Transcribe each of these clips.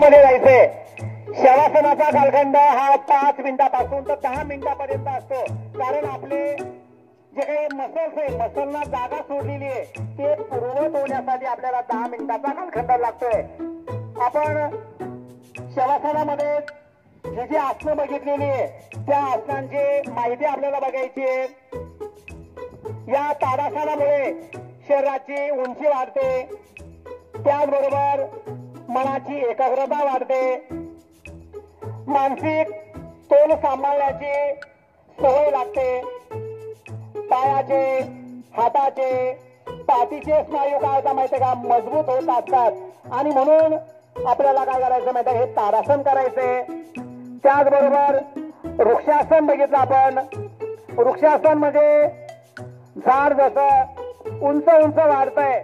मध्ये जायचंय. शवासनाचा कालखंड हा 5 मिनिटापासून तर 10 मिनिटापर्यंत असतो. कारण आपले जे काही मसल्स आहे, मसलना जागा सोडलेली आहे, ते पूर्ववत होण्यासाठी आपल्याला 10 मिनिटाचा कालखंड लागतोय. आपण शवासनामध्ये जी जी आसनं बघितलेली आहे त्या आसनांची माहिती आपल्याला बघायची आहे. या ताडासनामुळे शरीराची उंची वाढते, त्याचबरोबर मनाची एकाग्रता वाढते, मानसिक तोल सांभाळण्याची सवय लागते. पायाचे, हाताचे, पाठीचे स्नायू काय होता माहितीये का, मजबूत होत असतात. आणि म्हणून आपल्याला काय करायचं माहिती, हे ताडासन करायचे. त्याचबरोबर वृक्षासन बघितलं आपण. वृक्षासन मध्ये झाड जसं उंच उंच वाढतंय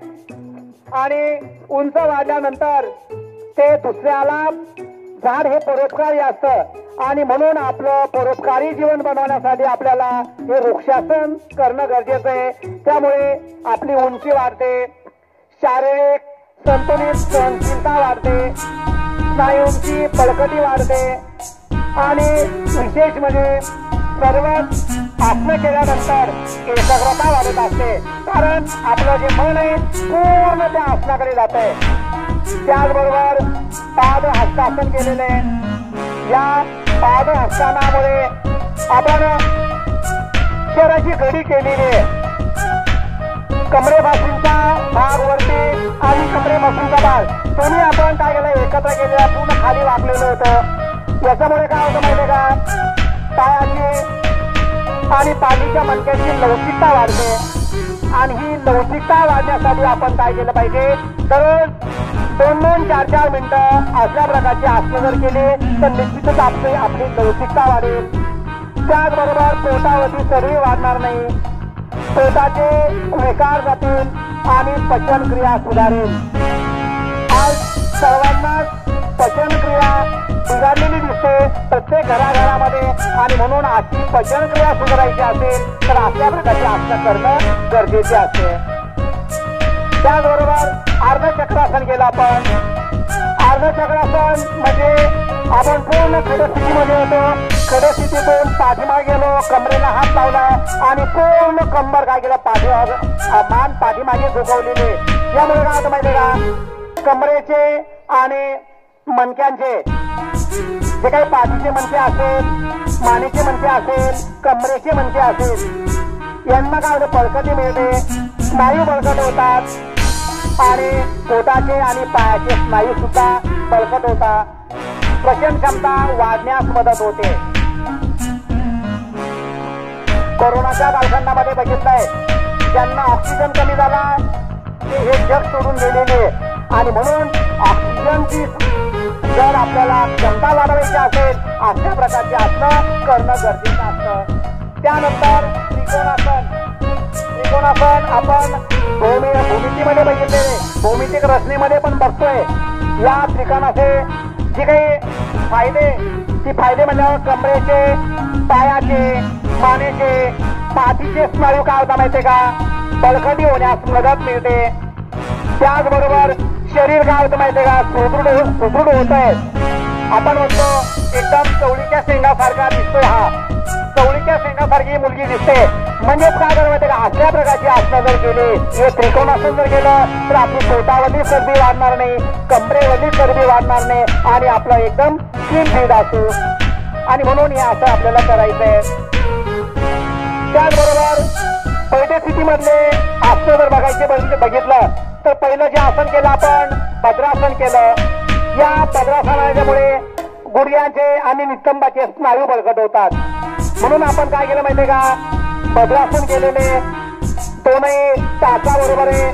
आणि उंच वाढल्यानंतर ते दुसऱ्याला झाड हे परोपकारी असतं आणि म्हणून आपलं परोपकारी जीवन बनवण्यासाठी आपल्याला हे वृक्षासन करणं गरजेचं आहे. त्यामुळे आपली उंची वाढते, शारीरिक संतुलित सहनशीलता वाढते, स्नायूंची बळकटी वाढते आणि विशेष म्हणजे सर्व आसनं केल्यानंतर एकाग्रता वाढत असते. कारण आपलं जे मन आहे पूर्ण त्या आसनाकडे जात आहे. त्याचबरोबर पाद हस्तासन केलेले. या पाद हस्तानामुळे आपण शरीराची घडी केलेली आहे. कमरेपासूनचा भाग वरती आणि कमरेपासूनचा भाग दोन्ही आपण काय केलं, एकत्र केलेला, पूर्ण खाली वाकलेलं होतं. याच्यामुळे काय होतं माहितीये का, पायाची आणि पाठीच्या मणक्याची लवचिकता वाढते. आणि ही लवचिकता वाढण्यासाठी आपण काय केलं पाहिजे, दररोज 2-2, 4-4 मिनिटं अशा प्रकारची आसनं जर केली तर निश्चितच आपली लवचिकता वाढेल. त्याचबरोबर पोटावरती चरबी वाढणार नाही, पोटाचे विकार जातील आणि पचनक्रिया सुधारेल. आज सर्वांनाच पचनक्रिया सुधारलेली दिसते प्रत्येक घराघरामध्ये. आणि म्हणून अशी पचनक्रिया सुधारायची असेल तर अशा प्रकारची आसनं करणं गरजेचे असते. त्याचबरोबर अर्धचक्रासन केलं आपण. अर्धचक्रासन म्हणजे आपण पूर्ण खड्या स्थितीमध्ये होतो. खड्या स्थितीतून पाठीमागे गेलो, कमरेला हात लावला आणि पूर्ण कंबर काय केलं, मान पाठीमागे झुकवलेली. यामुळे काय होतं माहितीये का, कमरेचे आणि मणक्यांचे जे काही पाठीचे मणके असेल, मानेचे मणके असेल, कमरेचे मणके असेल, यांना काय होतं, बळकटी मिळते, स्नायू बळकट होतात आणि पोटाचे आणि पायाचे स्नायू सुद्धा बळकट होतात. पचन क्षमता वाढण्यास मदत होते. कोरोनाच्या कालखंडामध्ये बघितलंय, ज्यांना ऑक्सिजन कमी झाला ते हे जग सोडून गेलेले. आणि म्हणून ऑक्सिजनची जर आपल्याला क्षमता वाढवायची असेल अशा प्रकारची आसनं करणं गरजेचं असतं. त्यानंतर त्रिकोणासन. त्रिकोणासन आपण भूमितीमध्ये बघितलेले, भौमितिक रचनेमध्ये पण बघतोय. या त्रिकोणाचे जे काही फायदे, ती फायदे म्हणजे कमरेचे, पायाचे, मानेचे, पाठीचे स्नायू काय होता माहितीये का, बळकटी होण्यास मदत मिळते. त्याचबरोबर शरीर काय होतं माहितीये का, सुदृढ होत आहे. आपण म्हणतो एकदम चवळीच्या शेंगासारखा दिसतोय, हा चवळीच्या शेंगासारखी मुलगी दिसते. म्हणजेच काय करत माहितीये का, अशा प्रकारची आसनं जर केली, हे त्रिकोणासन जर केलं तर आपली पोटावरली चरबी वाढणार नाही, कमरेवरली चरबी वाढणार नाही आणि आपलं एकदम स्किन फिट असू. आणि म्हणून हे असं आपल्याला करायचंय. त्याचबरोबर पहिल्या स्थितीमधले आसन जर बघितलं तर पहिलं जे आसन केलं आपण भद्रासन केलं. या भद्रासनामुळे गुडघ्याचे आणि नितंबाचे स्नायू बळकट होतात. म्हणून आपण काय केलं माहितीये का, भद्रासन केलेले दोनही टाचा बरोबर आहे,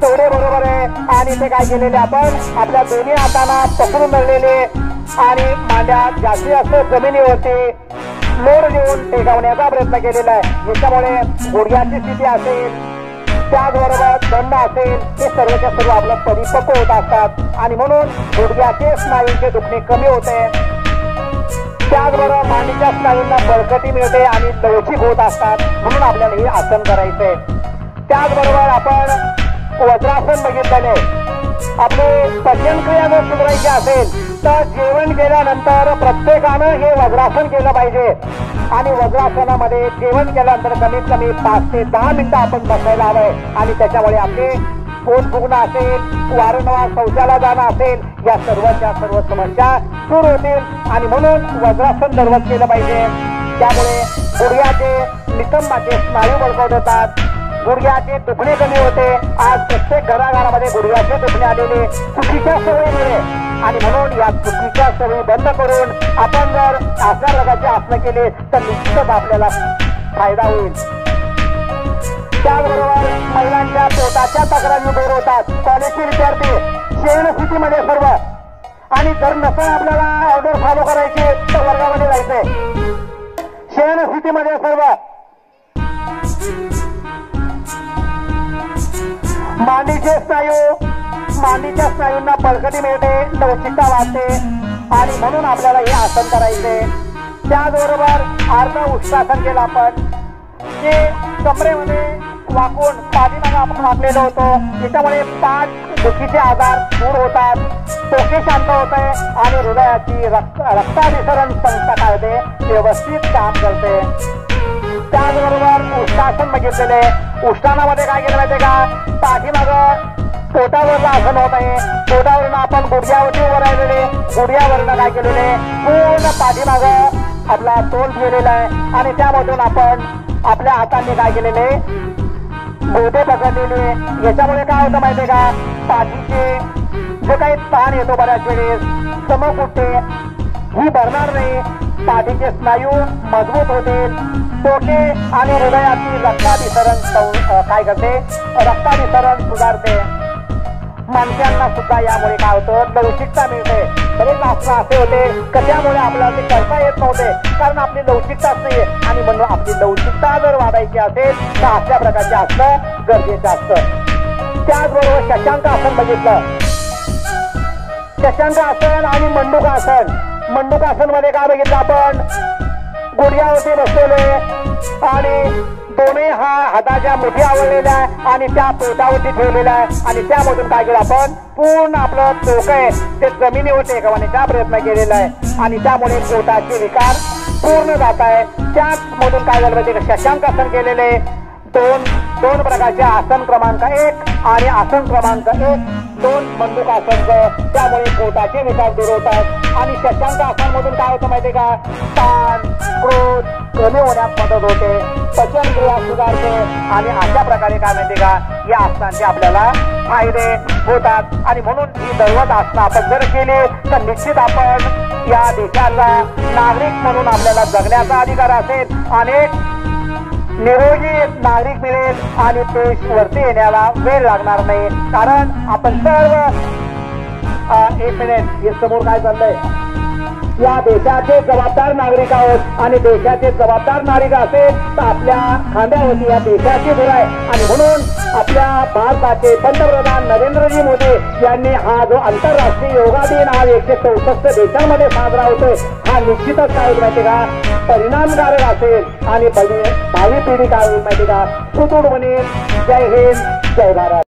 चवडे बरोबर आहे आणि ते काय केलेले आपण आपल्या दोन्ही हातांना पकडून धरलेले आणि मांड्या जास्तीत जास्त जमिनीवरती लोड देऊन टेकवण्याचा प्रयत्न केलेला आहे. याच्यामुळे गुडघ्याची स्थिती असेल, त्याचबरोबर दंड असेल, हे सर्वच्या सर्व आपलं परिपक्व होत असतात आणि म्हणून गुडघ्याचे स्नायूंचे दुखणे कमी होते. त्याचबरोबर मांडीच्या स्नायूंना बळकटी मिळते आणि लवचिक होत असतात. म्हणून आपल्याला हे आसन करायचंय. त्याचबरोबर आपण वज्रासन बघितलेले. आपली पचनक्रिया जर सुधारायची असेल तर जेवण केल्यानंतर प्रत्येकानं हे वज्रासन केलं पाहिजे आणि वज्रासनामध्ये जेवण केल्यानंतर कमीत कमी 5 ते 10 मिनिटं आपण बसायला हवंय आणि त्याच्यामुळे आपले पोट फुगणं असेल, वारंवार शौचाला जाणं असेल, या सर्वच्या सर्व समस्या दूर होतील आणि म्हणून वज्रासन दररोज केलं पाहिजे. त्यामुळे गुडघ्याचे नितंबाचे स्नायू बळकट होतात, गुडघ्याचे दुखणे कमी होते. आज प्रत्येक घराघरामध्ये गुडघ्याचे दुखणे आलेले चुकीच्या सवयीमुळे आणि म्हणून या चुकीच्या सवयी बंद करून आपण जर अशा प्रकारचे आसनं केले तर निश्चितच आपल्याला फायदा होईल. त्याचबरोबर महिलांच्या पोटाच्या तक्रारी दूर होतात. कॉलेजचे विद्यार्थी शयन स्थितीमध्ये सर्व आणि जर नसेल आपल्याला ऑर्डर फॉलो करायची तर वर्गामध्ये जायचंय. शयन स्थितीमध्ये सर्व मांडीच्या स्नायूंना बळकटी मिळते, लवचिकता वाढते आणि म्हणून आपल्याला हे आसन करायचे. त्याचबरोबर अर्ध उष्टासन केलं आपण जे कमरेमध्ये वाकून पाठीमागे आपण वाकलेलो होतो, त्याच्यामुळे पाठ दुखीचे आजार दूर होतात, डोके शांत होते आणि हृदयाची रक्ताभिसरण संस्था काय होते व्यवस्थित काम करते. त्याचबरोबर उष्टासन बघितलेले. उष्टानामध्ये काय केलं माहितीये का, पाठीमागं पोटावरला आसन होत आहे, पोटावरून आपण गुडघ्यावरती उभं राहिलेले, गुडघ्यावरनं काय केलेले पूर्ण पाठीमागं आपला तोल ठेवलेला आहे आणि त्यामधून आपण आपल्या हातांनी काय केलेले बोटे पकडलेले. याच्यामुळे काय होतं माहितीये का, पाठीचे जे काही ताण येतो बऱ्याच वेळेस चमक उठते ही भरणार नाही, पाठीचे स्नायू मजबूत होतील, डोके आणि हृदयाची रक्ताभिसरण काय करते, रक्ताभिसरण सुधारते. माणसांना सुद्धा यामुळे काय होतं लवचिकता मिळते. बरेच आसनं असे होते की त्यामुळे आपल्याला ते करता येत नव्हते कारण आपली लवचिकताच नाही आणि म्हणून आपली लवचिकता जर वाढायची असेल तर अशा प्रकारचे असणं गरजेचं असतं. त्याचबरोबर शशांक आसन बघितलं. शशांक आसन आणि मंडूकासन. मंडूकासन मध्ये काय बघितलं आपण, गुडघ्यावरती बसलेले आणि दोन्ही हाताच्या मुठी आवडलेल्या आहे आणि त्या पोटावरती ठेवलेल्या आहे आणि त्यामधून काय केलं आपण पूर्ण आपलं डोकं आहे ते जमिनीवर टेकवण्याचा प्रयत्न केलेला आहे आणि त्यामुळे पोटाचे विकार पूर्ण जात आहे. त्याच मधून काय झालं पाहिजे, शशांकासन केलेले दोन प्रकारचे आसन क्रमांक 1 आणि आसन क्रमांक 1 2 मंडूकासन. त्यामुळे पोटाचे विकार दूर होतात आणि शशांक आसन मधून काय होतं माहितीये का, ताण क्रोध कमी होण्यास मदत होते, पचन क्रिया सुधारते आणि अशा प्रकारे काय माहितीये का या आसनांचे आपल्याला फायदे होतात आणि म्हणून ही दररोज आसनं आपण जर केली तर निश्चित आपण या देशाचा नागरिक म्हणून आपल्याला जगण्याचा अधिकार असेल, अनेक निरोगी नागरिक मिळेल आणि देश वरती येण्याला वेळ लागणार नाही कारण आपण सर्व 1 मिनिट हे समोर काय चाललंय, या देशाचे जबाबदार नागरिक आहोत आणि देशाचे जबाबदार नागरिक असेल तर आपल्या खांद्यावरती या देशाची धुरा आहे आणि म्हणून आपल्या भारताचे पंतप्रधान नरेंद्रजी मोदी यांनी हा जो आंतरराष्ट्रीय योगा दिन आज 164 देशांमध्ये साजरा होतोय हा निश्चितच काय होईल माहिती का, परिणामकारक असेल आणि भावी पिढी काय होईल माहिती का, सुदृढ बनेल. जय हिंद, जय भारत.